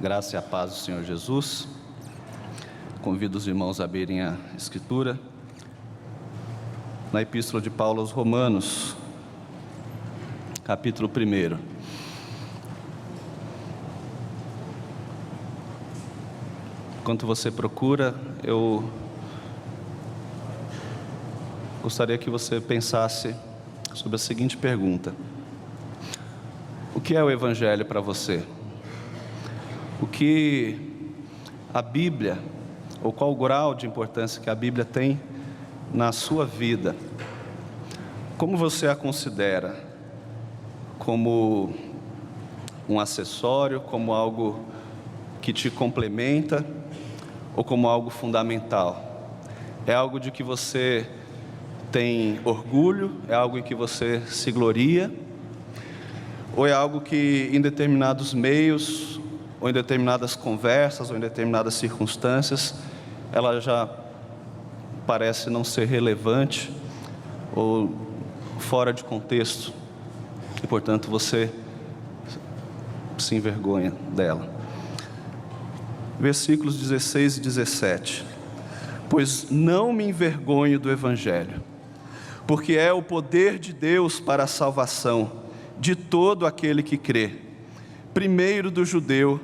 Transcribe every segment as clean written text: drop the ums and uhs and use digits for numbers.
Graça e a paz do Senhor Jesus. Convido os irmãos a abrirem a Escritura na Epístola de Paulo aos Romanos, capítulo 1. Enquanto você procura, eu gostaria que você pensasse sobre a seguinte pergunta: o que é o Evangelho para você? O que a Bíblia, ou qual o grau de importância que a Bíblia tem na sua vida? Como você a considera? Como um acessório, como algo que te complementa, ou como algo fundamental? É algo de que você tem orgulho? É algo em que você se gloria? Ou é algo que em determinados meios, ou em determinadas conversas, ou em determinadas circunstâncias, ela já parece não ser relevante ou fora de contexto, e portanto você se envergonha dela? Versículos 16 e 17: pois não me envergonho do Evangelho, porque é o poder de Deus para a salvação de todo aquele que crê, primeiro do judeu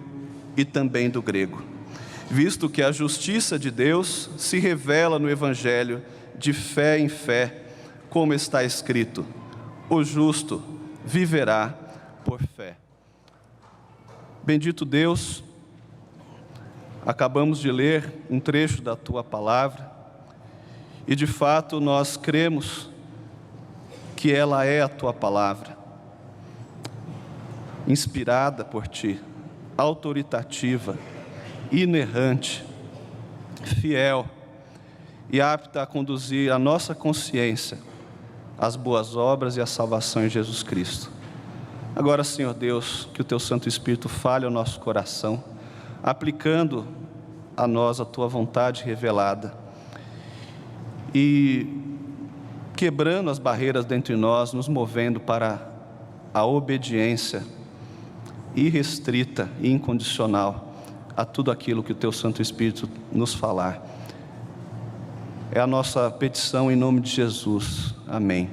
e também do grego, visto que a justiça de Deus se revela no Evangelho de fé em fé, como está escrito: o justo viverá por fé. Bendito Deus, acabamos de ler um trecho da Tua Palavra, e de fato nós cremos que ela é a Tua Palavra, inspirada por Ti, autoritativa, inerrante, fiel e apta a conduzir a nossa consciência às boas obras e à salvação em Jesus Cristo. Agora, Senhor Deus, que o Teu Santo Espírito fale ao nosso coração, aplicando a nós a Tua vontade revelada e quebrando as barreiras dentro de nós, nos movendo para a obediência irrestrita e incondicional a tudo aquilo que o Teu Santo Espírito nos falar. É a nossa petição em nome de Jesus. Amém.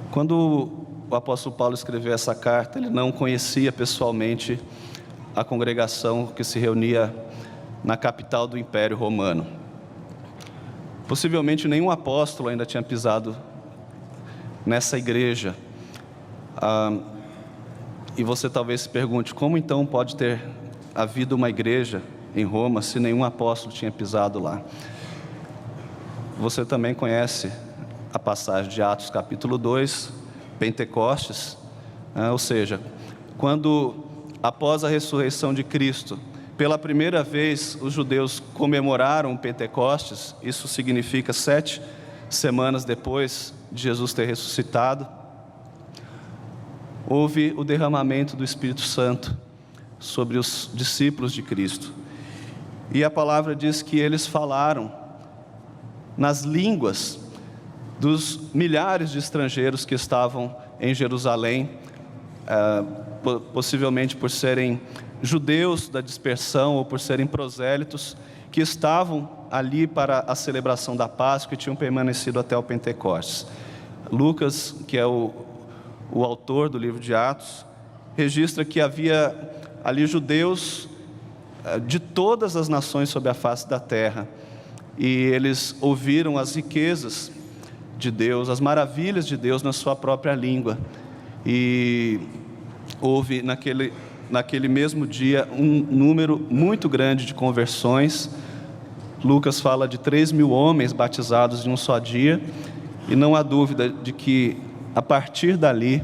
Quando o apóstolo Paulo escreveu essa carta, ele não conhecia pessoalmente a congregação que se reunia na capital do Império Romano. Possivelmente nenhum apóstolo ainda tinha pisado nessa igreja. E você talvez se pergunte: como então pode ter havido uma igreja em Roma se nenhum apóstolo tinha pisado lá? Você também conhece a passagem de Atos capítulo 2, Pentecostes, ou seja, quando após a ressurreição de Cristo, pela primeira vez os judeus comemoraram o Pentecostes. Isso significa 7 semanas depois de Jesus ter ressuscitado. Houve o derramamento do Espírito Santo sobre os discípulos de Cristo, e a palavra diz que eles falaram nas línguas dos milhares de estrangeiros que estavam em Jerusalém, possivelmente por serem judeus da dispersão ou por serem prosélitos que estavam ali para a celebração da Páscoa e tinham permanecido até o Pentecostes. Lucas, que é o autor do livro de Atos, registra que havia ali judeus de todas as nações sobre a face da terra, e eles ouviram as riquezas de Deus, as maravilhas de Deus na sua própria língua. E houve naquele mesmo dia um número muito grande de conversões. Lucas fala de 3.000 homens batizados em um só dia, e não há dúvida de que a partir dali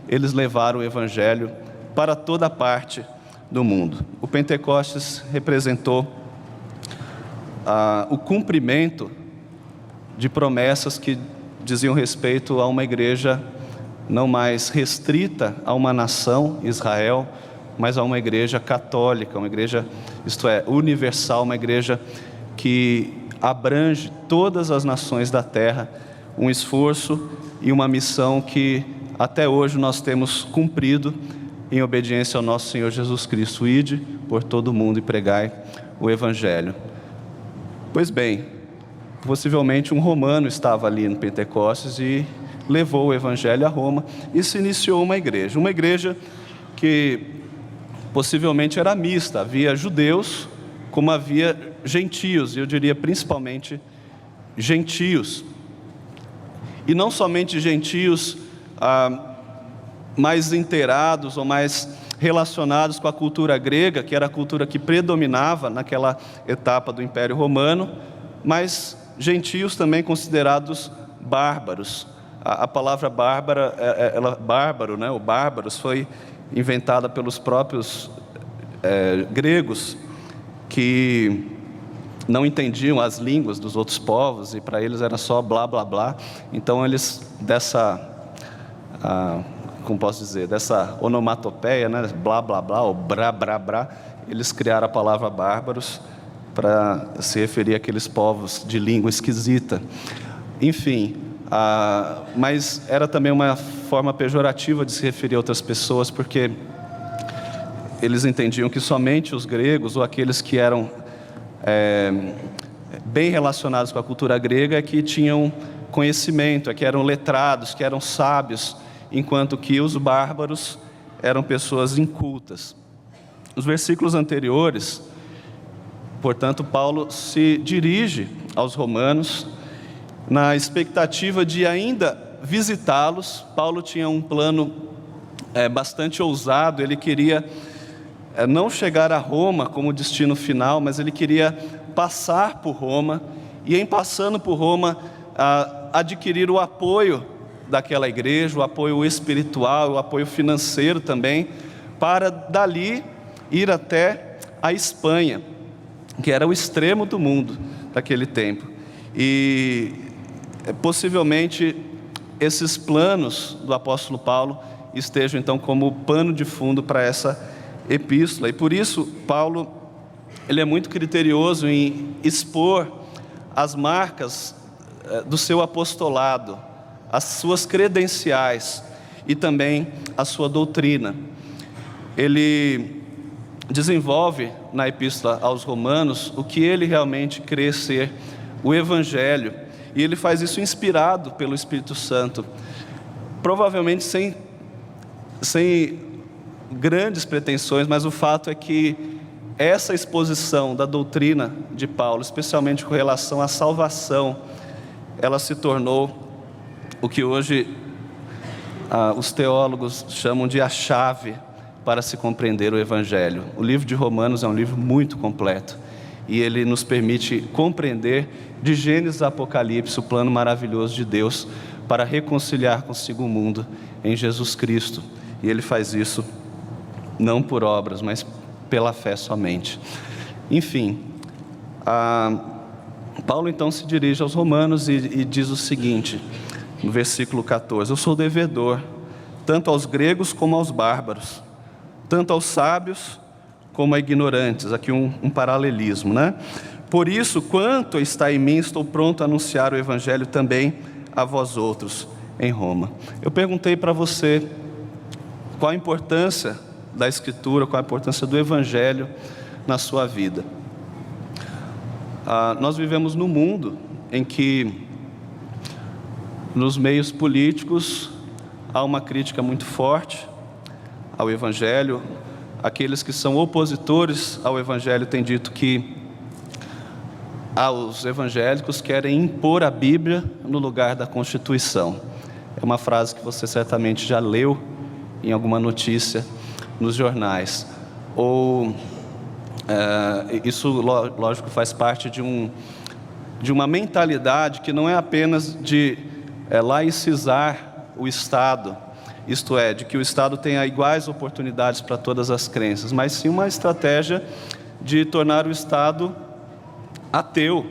eles levaram o Evangelho para toda parte do mundo. O Pentecostes representou o cumprimento de promessas que diziam respeito a uma igreja não mais restrita a uma nação, Israel, mas a uma igreja católica, uma igreja, isto é, universal, uma igreja que abrange todas as nações da terra, um esforço e uma missão que até hoje nós temos cumprido em obediência ao nosso Senhor Jesus Cristo. Ide por todo o mundo e pregai o Evangelho. Pois bem, possivelmente um romano estava ali no Pentecostes e levou o Evangelho a Roma e se iniciou uma igreja que possivelmente era mista, havia judeus como havia gentios, e eu diria principalmente gentios. E não somente gentios mais inteirados ou mais relacionados com a cultura grega, que era a cultura que predominava naquela etapa do Império Romano, mas gentios também considerados bárbaros. A palavra bárbaro, né, ou bárbaros, foi inventada pelos próprios gregos, que não entendiam as línguas dos outros povos, e para eles era só blá, blá, blá. Então eles, como posso dizer, dessa onomatopeia, né, blá, blá, blá, ou brá, brá, brá, eles criaram a palavra bárbaros para se referir àqueles povos de língua esquisita. Enfim, mas era também uma forma pejorativa de se referir a outras pessoas, porque eles entendiam que somente os gregos, ou aqueles que eram bem relacionados com a cultura grega, é que tinham conhecimento, é que eram letrados, que eram sábios, enquanto que os bárbaros eram pessoas incultas. Nos versículos anteriores, portanto, Paulo se dirige aos romanos na expectativa de ainda visitá-los. Paulo tinha um plano bastante ousado. Ele queria não chegar a Roma como destino final, mas ele queria passar por Roma, e em passando por Roma, adquirir o apoio daquela igreja, o apoio espiritual, o apoio financeiro também, para dali ir até a Espanha, que era o extremo do mundo daquele tempo. E possivelmente esses planos do apóstolo Paulo estejam então como pano de fundo para essa epístola. E por isso Paulo, ele é muito criterioso em expor as marcas do seu apostolado, as suas credenciais e também a sua doutrina. Ele desenvolve na epístola aos Romanos o que ele realmente crê ser o Evangelho, e ele faz isso inspirado pelo Espírito Santo, provavelmente sem grandes pretensões, mas o fato é que essa exposição da doutrina de Paulo, especialmente com relação à salvação, ela se tornou o que hoje os teólogos chamam de a chave para se compreender o Evangelho. O livro de Romanos é um livro muito completo, e ele nos permite compreender de Gênesis a Apocalipse o plano maravilhoso de Deus para reconciliar consigo o mundo em Jesus Cristo. E ele faz isso não por obras, mas pela fé somente. Enfim, Paulo então se dirige aos romanos e diz o seguinte, no versículo 14: eu sou devedor, tanto aos gregos como aos bárbaros, tanto aos sábios como a ignorantes. Aqui um paralelismo, né? Por isso, quanto está em mim, estou pronto a anunciar o Evangelho também a vós outros em Roma. Eu perguntei para você qual a importância da Escritura, qual a importância do Evangelho na sua vida. Nós vivemos num mundo em que, nos meios políticos, há uma crítica muito forte ao Evangelho. Aqueles que são opositores ao Evangelho têm dito que os evangélicos querem impor a Bíblia no lugar da Constituição. É uma frase que você certamente já leu em alguma notícia nos jornais. Isso, lógico, faz parte de uma mentalidade que não é apenas de laicizar o Estado, isto é, de que o Estado tenha iguais oportunidades para todas as crenças, mas sim uma estratégia de tornar o Estado ateu,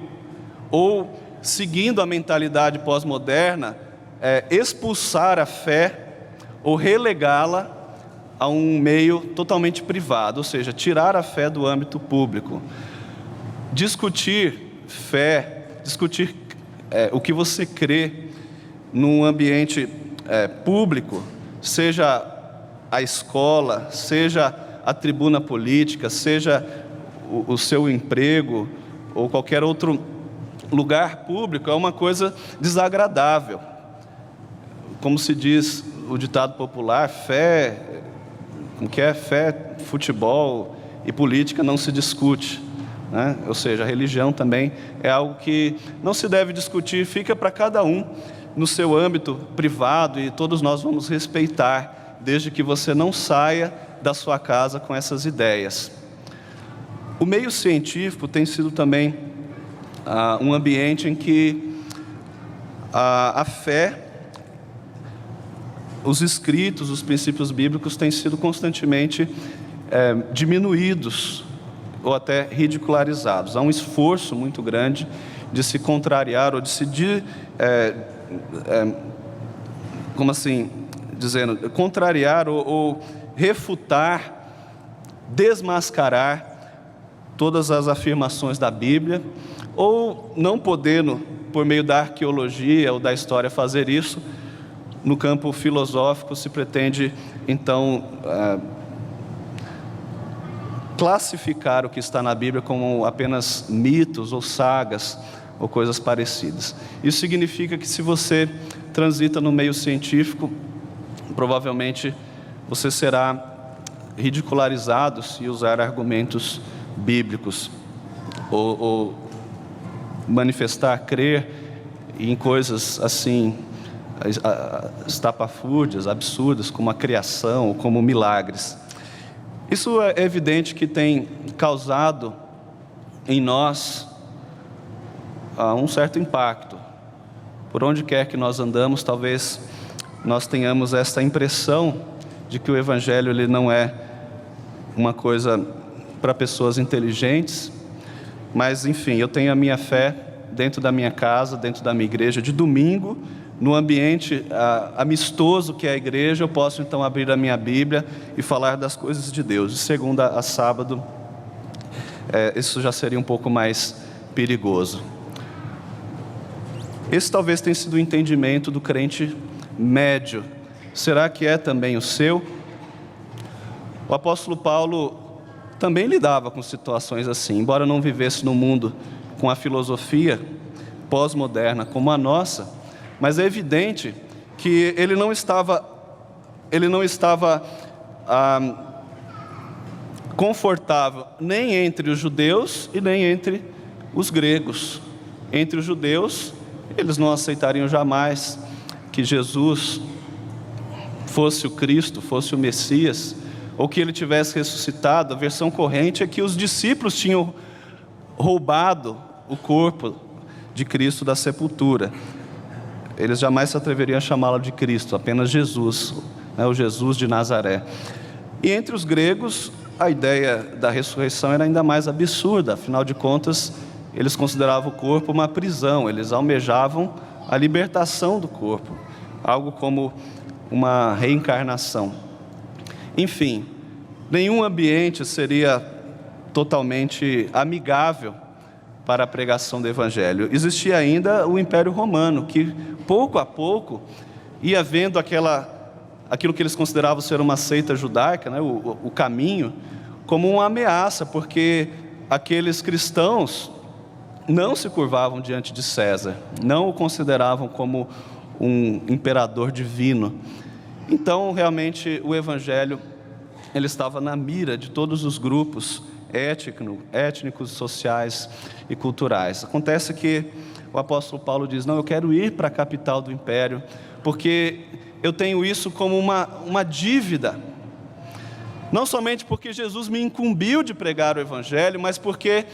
ou, seguindo a mentalidade pós-moderna, expulsar a fé ou relegá-la a um meio totalmente privado, ou seja, tirar a fé do âmbito público. Discutir fé, discutir o que você crê num ambiente público, seja a escola, seja a tribuna política, seja o seu emprego ou qualquer outro lugar público, é uma coisa desagradável. Como se diz o ditado popular, fé, futebol e política não se discute, né? Ou seja, a religião também é algo que não se deve discutir, fica para cada um no seu âmbito privado, e todos nós vamos respeitar, desde que você não saia da sua casa com essas ideias. O meio científico tem sido também um ambiente em que a fé, os escritos, os princípios bíblicos têm sido constantemente diminuídos ou até ridicularizados. Há um esforço muito grande de se contrariar ou de se contrariar ou refutar, desmascarar todas as afirmações da Bíblia, ou não podendo, por meio da arqueologia ou da história, fazer isso. No campo filosófico se pretende, então, classificar o que está na Bíblia como apenas mitos ou sagas ou coisas parecidas. Isso significa que, se você transita no meio científico, provavelmente você será ridicularizado se usar argumentos bíblicos ou manifestar crer em coisas assim estapafúrdias, absurdas, como a criação ou como milagres. Isso é evidente que tem causado em nós um certo impacto. Por onde quer que nós andamos, talvez nós tenhamos essa impressão de que o Evangelho ele não é uma coisa para pessoas inteligentes, mas enfim, eu tenho a minha fé dentro da minha casa, dentro da minha igreja. De domingo, no ambiente amistoso que é a igreja, eu posso então abrir a minha Bíblia e falar das coisas de Deus. De segunda a sábado, isso já seria um pouco mais perigoso. Esse talvez tenha sido o entendimento do crente médio. Será que é também o seu? O apóstolo Paulo também lidava com situações assim, embora não vivesse no mundo com a filosofia pós-moderna como a nossa, mas é evidente que ele não estava confortável nem entre os judeus e nem entre os gregos. Entre os judeus, eles não aceitariam jamais que Jesus fosse o Cristo, fosse o Messias, ou que ele tivesse ressuscitado. A versão corrente é que os discípulos tinham roubado o corpo de Cristo da sepultura. Eles jamais se atreveriam a chamá-lo de Cristo, apenas Jesus, o Jesus de Nazaré. E entre os gregos, a ideia da ressurreição era ainda mais absurda. Afinal de contas, eles consideravam o corpo uma prisão, eles almejavam a libertação do corpo, algo como uma reencarnação. Enfim, nenhum ambiente seria totalmente amigável para a pregação do Evangelho. Existia ainda o Império Romano, que pouco a pouco ia vendo aquilo que eles consideravam ser uma seita judaica, o caminho, como uma ameaça, porque aqueles cristãos não se curvavam diante de César, não o consideravam como um imperador divino. Então, realmente, o Evangelho ele estava na mira de todos os grupos étnicos, sociais e culturais. Acontece que o apóstolo Paulo diz: não, eu quero ir para a capital do império, porque eu tenho isso como uma dívida. Não somente porque Jesus me incumbiu de pregar o Evangelho, mas porque,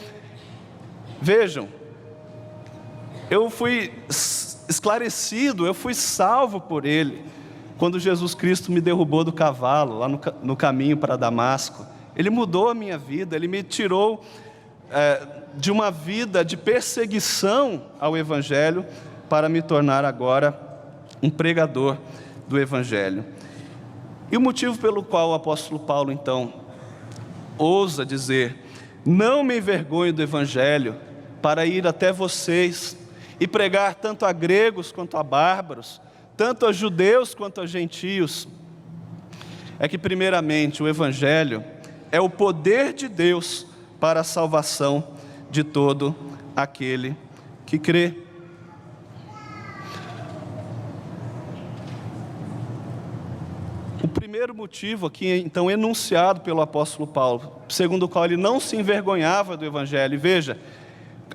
vejam, eu fui esclarecido, eu fui salvo por Ele, quando Jesus Cristo me derrubou do cavalo, lá no caminho para Damasco. Ele mudou a minha vida, Ele me tirou de uma vida de perseguição ao Evangelho, para me tornar agora um pregador do Evangelho. E o motivo pelo qual o apóstolo Paulo, então, ousa dizer: não me envergonho do Evangelho, para ir até vocês e pregar tanto a gregos quanto a bárbaros, tanto a judeus quanto a gentios, é que, primeiramente, o Evangelho é o poder de Deus para a salvação de todo aquele que crê. O primeiro motivo aqui, então, enunciado pelo apóstolo Paulo, segundo o qual ele não se envergonhava do Evangelho. E veja,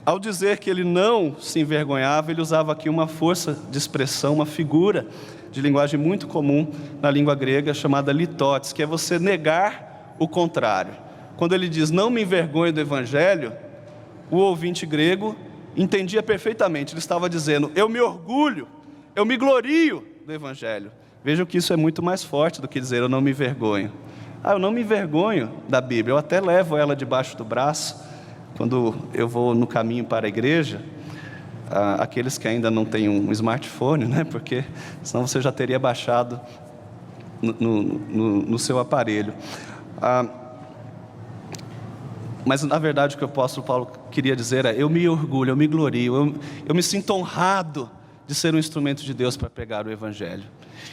ao dizer que ele não se envergonhava, ele usava aqui uma força de expressão, uma figura de linguagem muito comum na língua grega, chamada litotes, que é você negar o contrário. Quando ele diz, não me envergonho do Evangelho, o ouvinte grego entendia perfeitamente. Ele estava dizendo, eu me orgulho, eu me glorio do Evangelho. Vejam que isso é muito mais forte do que dizer, eu não me envergonho. Eu não me envergonho da Bíblia, eu até levo ela debaixo do braço, quando eu vou no caminho para a igreja. Aqueles que ainda não têm um smartphone, né? Porque senão você já teria baixado no seu aparelho. Mas na verdade o que o apóstolo Paulo queria dizer é, eu me orgulho, eu me glorio, eu me sinto honrado de ser um instrumento de Deus para pregar o Evangelho.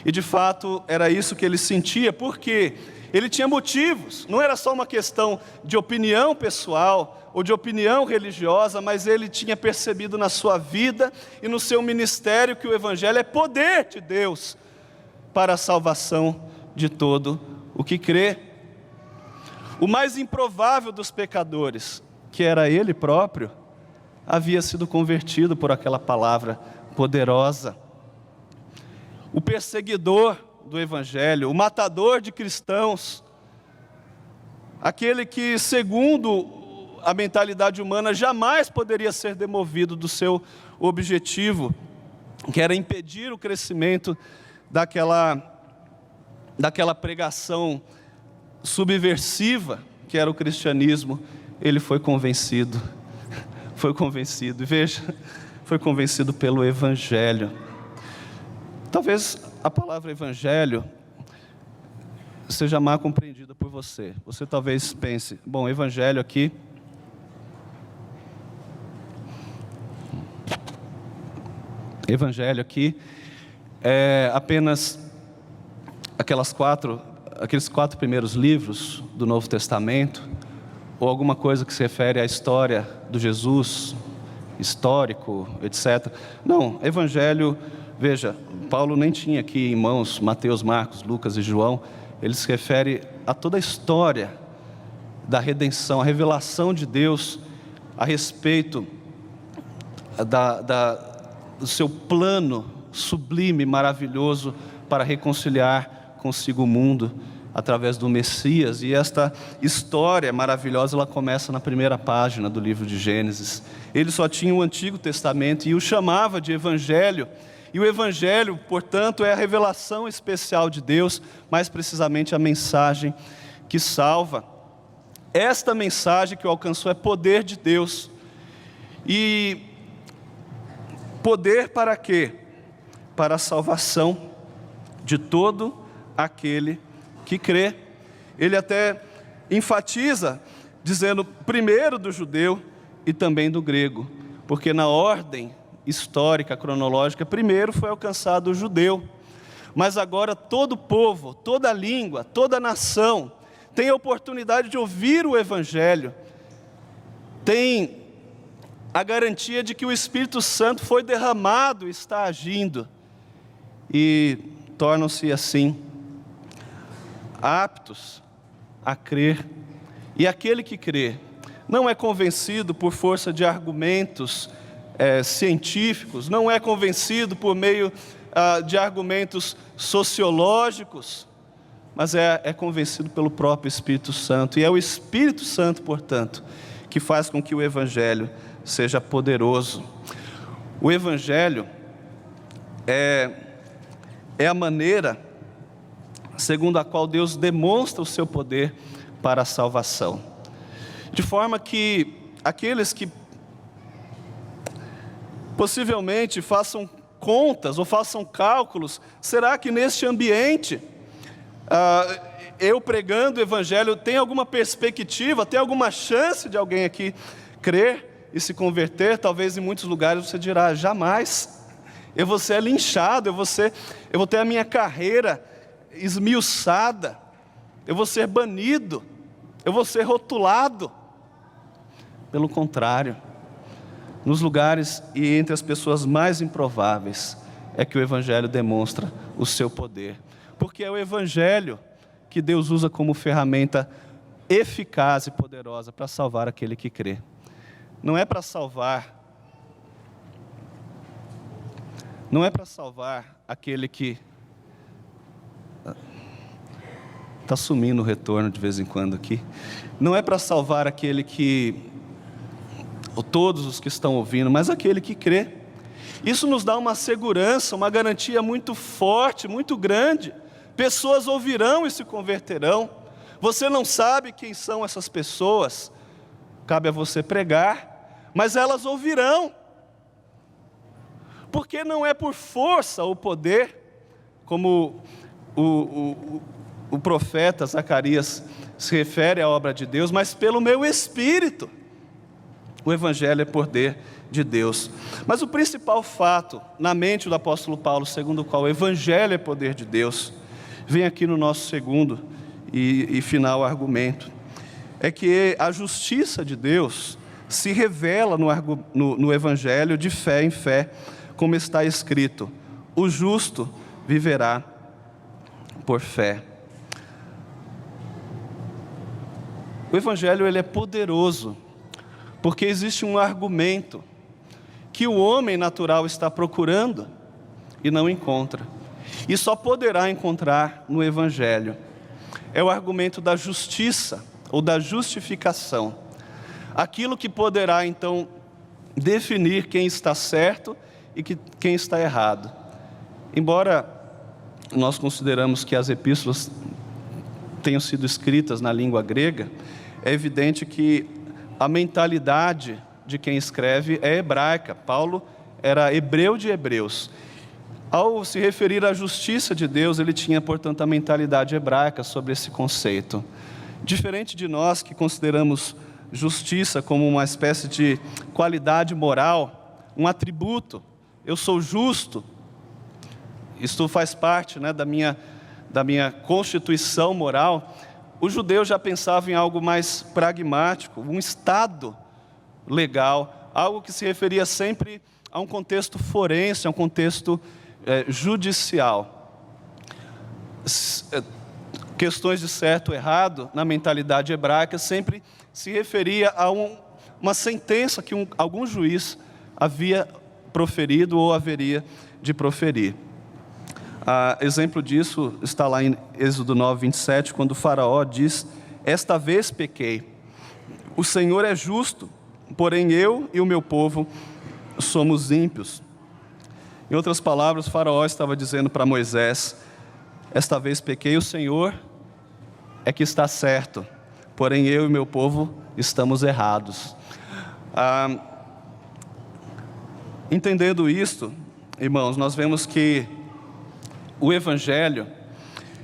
E de fato era isso que ele sentia, porque ele tinha motivos, não era só uma questão de opinião pessoal ou de opinião religiosa, mas ele tinha percebido na sua vida e no seu ministério que o Evangelho é poder de Deus para a salvação de todo o que crê. O mais improvável dos pecadores, que era ele próprio, havia sido convertido por aquela palavra poderosa. O perseguidor do Evangelho, o matador de cristãos, aquele que, segundo a mentalidade humana, jamais poderia ser demovido do seu objetivo, que era impedir o crescimento daquela pregação subversiva que era o cristianismo. Ele foi convencido, e veja, foi convencido pelo Evangelho. Talvez a palavra Evangelho seja mal compreendida por você. Você talvez pense, bom, Evangelho aqui é apenas aqueles 4 primeiros livros do Novo Testamento, ou alguma coisa que se refere à história do Jesus, histórico, etc. Não, Evangelho, veja, Paulo nem tinha aqui em mãos Mateus, Marcos, Lucas e João. Ele se refere a toda a história da redenção, a revelação de Deus a respeito do seu plano sublime, maravilhoso para reconciliar consigo o mundo através do Messias. E esta história maravilhosa, ela começa na primeira página do livro de Gênesis. Ele só tinha o Antigo Testamento e o chamava de Evangelho. E o Evangelho, portanto, é a revelação especial de Deus, mais precisamente a mensagem que salva. Esta mensagem que o alcançou é poder de Deus. E poder para quê? Para a salvação de todo aquele que crê. Ele até enfatiza, dizendo primeiro do judeu e também do grego, porque na ordem histórica, cronológica, primeiro foi alcançado o judeu, mas agora todo povo, toda língua, toda nação tem a oportunidade de ouvir o Evangelho, tem a garantia de que o Espírito Santo foi derramado, está agindo, e tornam-se assim aptos a crer. E aquele que crê não é convencido por força de argumentos científicos, não é convencido por meio de argumentos sociológicos, mas é convencido pelo próprio Espírito Santo. E é o Espírito Santo, portanto, que faz com que o Evangelho seja poderoso. O Evangelho é a maneira segundo a qual Deus demonstra o seu poder para a salvação. De forma que aqueles que possivelmente façam contas ou façam cálculos, será que neste ambiente, eu pregando o Evangelho, tem alguma perspectiva, tem alguma chance de alguém aqui crer e se converter? Talvez em muitos lugares você dirá, jamais, eu vou ser linchado, eu vou ter a minha carreira esmiuçada, eu vou ser banido, eu vou ser rotulado. Pelo contrário, nos lugares e entre as pessoas mais improváveis é que o Evangelho demonstra o seu poder. Porque é o Evangelho que Deus usa como ferramenta eficaz e poderosa para salvar aquele que crê. Não é para salvar aquele que está sumindo o retorno de vez em quando aqui. Não é para salvar aquele que, ou todos os que estão ouvindo, mas aquele que crê. Isso nos dá uma segurança, uma garantia muito forte, muito grande. Pessoas ouvirão e se converterão. Você não sabe quem são essas pessoas, cabe a você pregar, mas elas ouvirão. Porque não é por força ou poder, como o profeta Zacarias se refere à obra de Deus, mas pelo meu Espírito. O Evangelho é poder de Deus. Mas o principal fato na mente do apóstolo Paulo, segundo o qual o Evangelho é poder de Deus, vem aqui no nosso segundo e final argumento. É que a justiça de Deus se revela no Evangelho de fé em fé, como está escrito: o justo viverá por fé. O Evangelho ele é poderoso, porque existe um argumento que o homem natural está procurando e não encontra, e só poderá encontrar no Evangelho. É o argumento da justiça, ou da justificação. Aquilo que poderá, então, definir quem está certo e quem está errado. Embora nós consideramos que as epístolas tenham sido escritas na língua grega, é evidente que a mentalidade de quem escreve é hebraica. Paulo era hebreu de hebreus. Ao se referir à justiça de Deus, ele tinha, portanto, a mentalidade hebraica sobre esse conceito. Diferente de nós que consideramos justiça como uma espécie de qualidade moral, um atributo. Eu sou justo, isto faz parte, da minha constituição moral. O judeu já pensava em algo mais pragmático, um estado legal, algo que se referia sempre a um contexto forense, a um contexto judicial. Questões de certo ou errado, na mentalidade hebraica, sempre se referia a uma sentença que algum juiz havia proferido ou haveria de proferir. Exemplo disso está lá em Êxodo 9, 27, quando o faraó diz: esta vez pequei, o Senhor é justo, porém eu e o meu povo somos ímpios. Em outras palavras, o faraó estava dizendo para Moisés: esta vez pequei, o Senhor é que está certo, porém eu e meu povo estamos errados. Entendendo isto, irmãos, nós vemos que o Evangelho,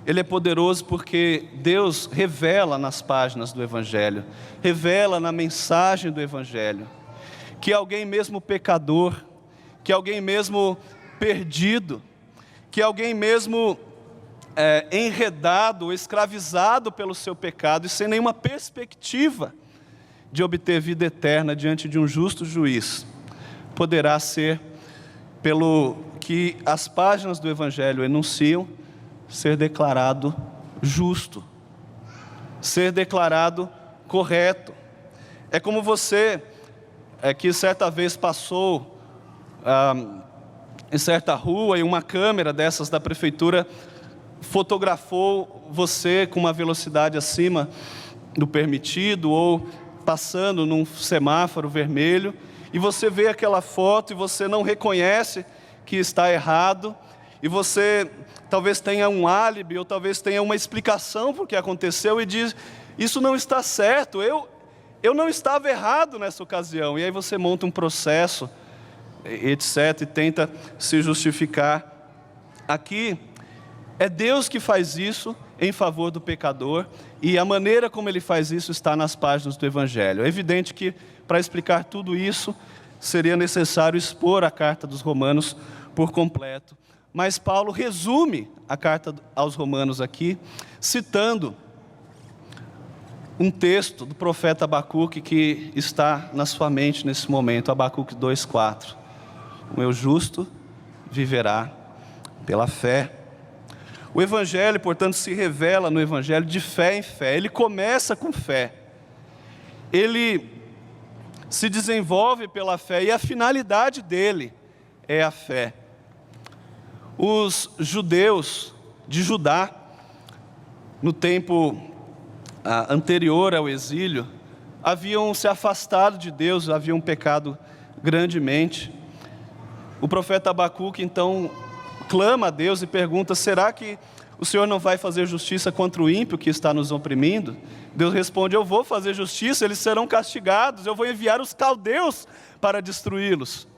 ele é poderoso porque Deus revela nas páginas do Evangelho, revela na mensagem do Evangelho, que alguém mesmo pecador, que alguém mesmo perdido, que alguém mesmo enredado, escravizado pelo seu pecado e sem nenhuma perspectiva de obter vida eterna diante de um justo juiz, poderá ser, pelo que as páginas do Evangelho enunciam, ser declarado justo, ser declarado correto. É como você que certa vez passou em certa rua e uma câmera dessas da prefeitura fotografou você com uma velocidade acima do permitido ou passando num semáforo vermelho, e você vê aquela foto e você não reconhece que está errado, e você talvez tenha um álibi ou talvez tenha uma explicação por que aconteceu e diz: isso não está certo, eu não estava errado nessa ocasião. E aí você monta um processo, etc., e tenta se justificar. Aqui é Deus que faz isso em favor do pecador, e a maneira como Ele faz isso está nas páginas do Evangelho. É evidente que para explicar tudo isso seria necessário expor a carta dos Romanos por completo, mas Paulo resume a carta aos Romanos aqui, citando um texto do profeta Abacuque que está na sua mente nesse momento, Abacuque 2:4. O meu justo viverá pela fé. O Evangelho, portanto, se revela no Evangelho de fé em fé. Ele começa com fé. Ele se desenvolve pela fé e a finalidade dele é a fé. Os judeus de Judá, no tempo anterior ao exílio, haviam se afastado de Deus, haviam pecado grandemente. O profeta Abacuque então clama a Deus e pergunta: será que o Senhor não vai fazer justiça contra o ímpio que está nos oprimindo? Deus responde: eu vou fazer justiça, eles serão castigados, eu vou enviar os caldeus para destruí-los.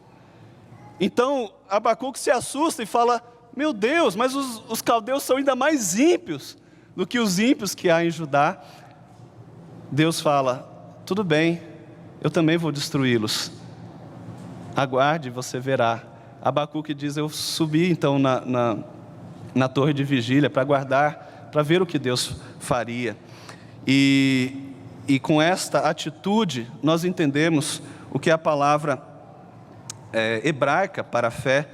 Então Abacuque se assusta e fala: meu Deus, mas os caldeus são ainda mais ímpios do que os ímpios que há em Judá. Deus fala: tudo bem, eu também vou destruí-los, aguarde e você verá. Abacuque diz: eu subi então na torre de vigília para aguardar, para ver o que Deus faria. E com esta atitude nós entendemos o que a palavra hebraica para fé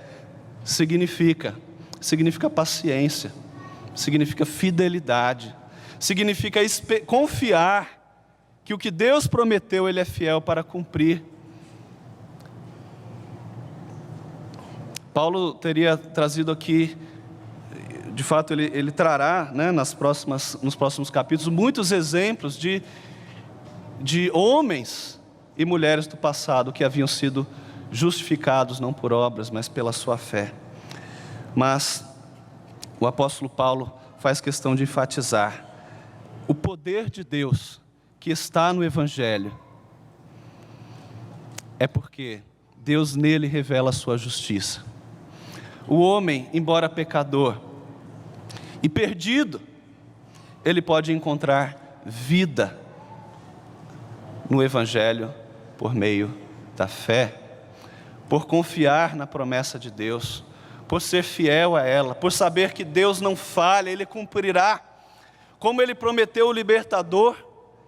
significa. Significa paciência, significa fidelidade, significa confiar que o que Deus prometeu Ele é fiel para cumprir. Paulo teria trazido aqui, de fato ele trará, né, nos próximos capítulos, muitos exemplos de homens e mulheres do passado que haviam sido justificados não por obras, mas pela sua fé. Mas o apóstolo Paulo faz questão de enfatizar o poder de Deus que está no Evangelho. É porque Deus nele revela a sua justiça. O homem, embora pecador e perdido, ele pode encontrar vida no Evangelho por meio da fé, por confiar na promessa de Deus, por ser fiel a ela, por saber que Deus não falha, Ele cumprirá. Como Ele prometeu o libertador,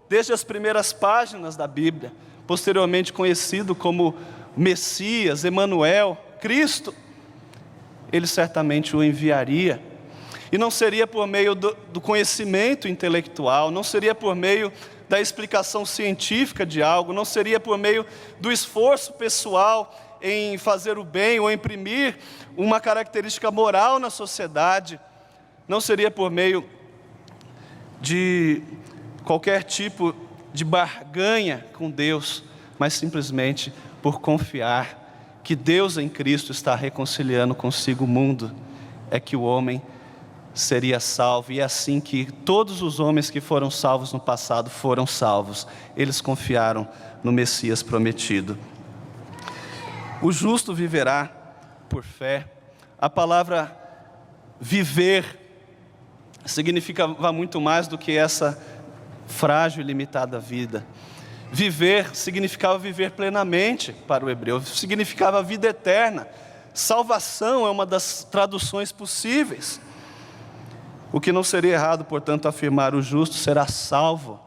desde as primeiras páginas da Bíblia, posteriormente conhecido como Messias, Emanuel, Cristo, Ele certamente o enviaria. E não seria por meio do conhecimento intelectual, não seria por meio da explicação científica de algo, não seria por meio do esforço pessoal em fazer o bem ou imprimir uma característica moral na sociedade, não seria por meio de qualquer tipo de barganha com Deus, mas simplesmente por confiar que Deus em Cristo está reconciliando consigo o mundo, é que o homem seria salvo. E é assim que todos os homens que foram salvos no passado foram salvos. Eles confiaram no Messias prometido. O justo viverá por fé. A palavra viver significava muito mais do que essa frágil e limitada vida. Viver significava viver plenamente para o hebreu, significava vida eterna. Salvação é uma das traduções possíveis. O que não seria errado, portanto, afirmar: o justo será salvo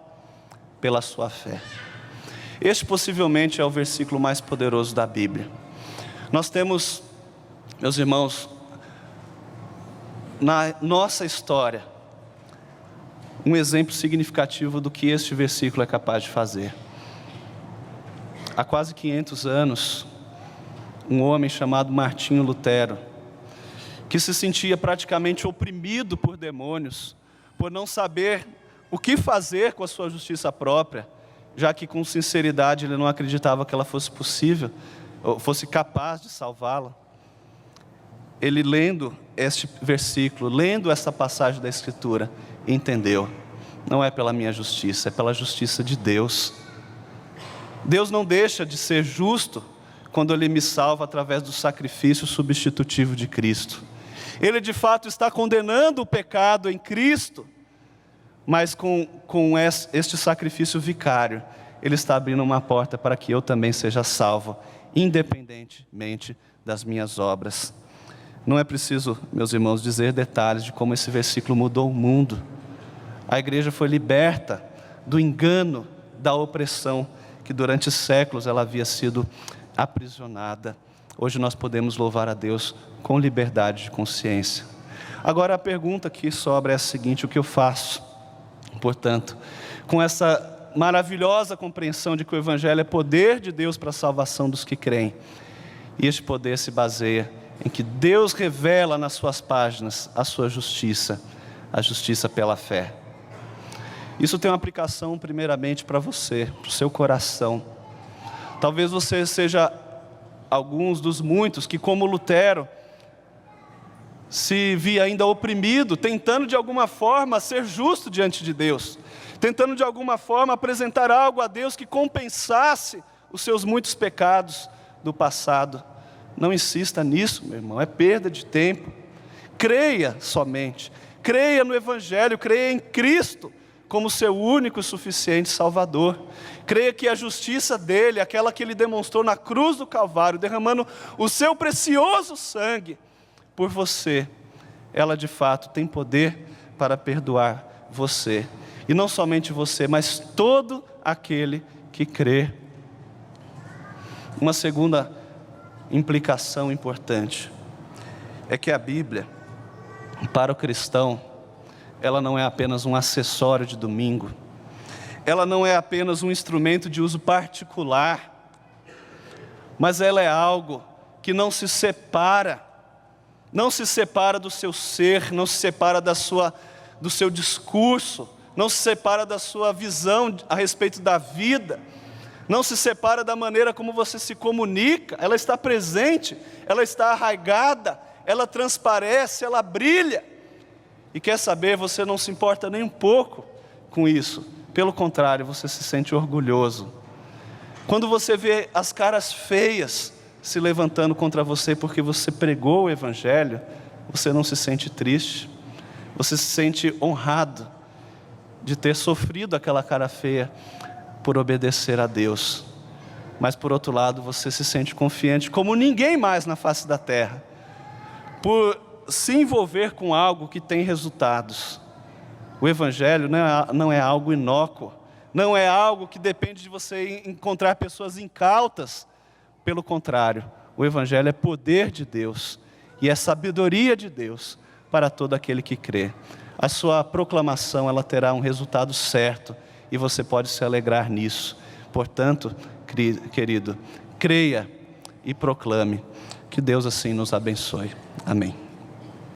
pela sua fé. Este possivelmente é o versículo mais poderoso da Bíblia. Nós temos, meus irmãos, na nossa história, um exemplo significativo do que este versículo é capaz de fazer. Há quase 500 anos, um homem chamado Martinho Lutero, que se sentia praticamente oprimido por demônios, por não saber o que fazer com a sua justiça própria, já que com sinceridade ele não acreditava que ela fosse possível, ou fosse capaz de salvá-la. Ele, lendo este versículo, lendo essa passagem da Escritura, entendeu: não é pela minha justiça, é pela justiça de Deus. Deus não deixa de ser justo quando Ele me salva através do sacrifício substitutivo de Cristo. Ele de fato está condenando o pecado em Cristo, mas com este sacrifício vicário, Ele está abrindo uma porta para que eu também seja salvo, independentemente das minhas obras. Não é preciso, meus irmãos, dizer detalhes de como esse versículo mudou o mundo. A igreja foi liberta do engano, da opressão, que durante séculos ela havia sido aprisionada. Hoje nós podemos louvar a Deus com liberdade de consciência. Agora a pergunta que sobra é a seguinte: o que eu faço? Portanto, com essa maravilhosa compreensão de que o Evangelho é poder de Deus para a salvação dos que creem, e este poder se baseia em que Deus revela nas suas páginas a sua justiça, a justiça pela fé. Isso tem uma aplicação primeiramente para você, para o seu coração. Talvez você seja alguns dos muitos que, como Lutero, se via ainda oprimido, tentando de alguma forma ser justo diante de Deus, tentando de alguma forma apresentar algo a Deus que compensasse os seus muitos pecados do passado. Não insista nisso, meu irmão, é perda de tempo. Creia somente, creia no Evangelho, creia em Cristo como seu único e suficiente Salvador. Creia que a justiça dele, aquela que ele demonstrou na cruz do Calvário, derramando o seu precioso sangue por você, ela de fato tem poder para perdoar você. E não somente você, mas todo aquele que crê. Uma segunda implicação importante é que a Bíblia, para o cristão, ela não é apenas um acessório de domingo, ela não é apenas um instrumento de uso particular, mas ela é algo que não se separa do seu ser, não se separa do seu discurso, não se separa da sua visão a respeito da vida, não se separa da maneira como você se comunica. Ela está presente, ela está arraigada, ela transparece, ela brilha. E quer saber, você não se importa nem um pouco com isso. Pelo contrário, você se sente orgulhoso. Quando você vê as caras feias se levantando contra você porque você pregou o Evangelho, você não se sente triste. Você se sente honrado de ter sofrido aquela cara feia por obedecer a Deus. Mas por outro lado, você se sente confiante como ninguém mais na face da terra, por se envolver com algo que tem resultados. O Evangelho não é algo inócuo, não é algo que depende de você encontrar pessoas incautas. Pelo contrário, o Evangelho é poder de Deus e é sabedoria de Deus para todo aquele que crê. A sua proclamação, ela terá um resultado certo e você pode se alegrar nisso. Portanto, querido, creia e proclame. Que Deus assim nos abençoe. Amém.